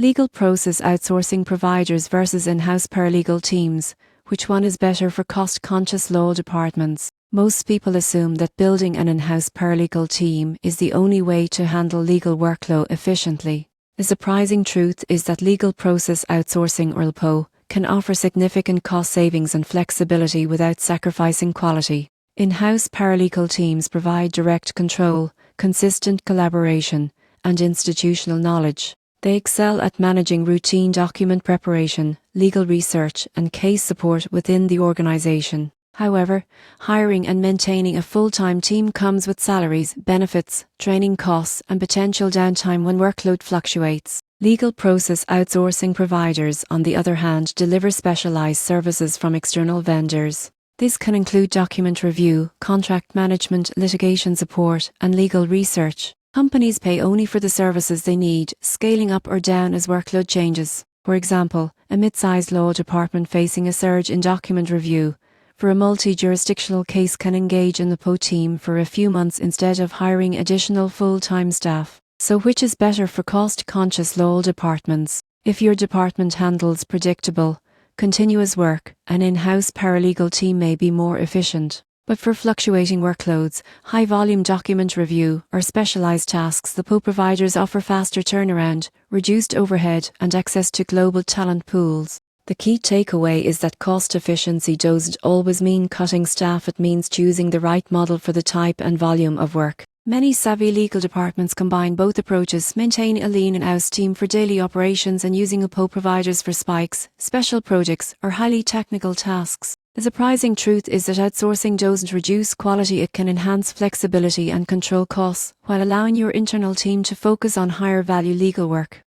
Legal process outsourcing providers versus in-house paralegal teams. Which one is better for cost-conscious law departments? Most people assume that building an in-house paralegal team is the only way to handle legal workload efficiently. The surprising truth is that legal process outsourcing or LPO can offer significant cost savings and flexibility without sacrificing quality. In-house paralegal teams provide direct control, consistent collaboration, and institutional knowledge. They excel at managing routine document preparation, legal research, and case support within the organization. However, hiring and maintaining a full-time team comes with salaries, benefits, training costs, and potential downtime when workload fluctuates. Legal process outsourcing providers, on the other hand, deliver specialized services from external vendors. This can include document review, contract management, litigation support, and legal research. Companies pay only for the services they need, scaling up or down as workload changes. For example, a mid-sized law department facing a surge in document review for a multi-jurisdictional case can engage in the PO team for a few months instead of hiring additional full-time staff. So which is better for cost-conscious law departments? If your department handles predictable, continuous work, an in-house paralegal team may be more efficient. But for fluctuating workloads, high-volume document review, or specialized tasks, the PO providers offer faster turnaround, reduced overhead, and access to global talent pools. The key takeaway is that cost efficiency doesn't always mean cutting staff, it means choosing the right model for the type and volume of work. Many savvy legal departments combine both approaches, maintaining a lean in-house team for daily operations and using PO providers for spikes, special projects, or highly technical tasks. The surprising truth is that outsourcing doesn't reduce quality, it can enhance flexibility and control costs, while allowing your internal team to focus on higher value legal work.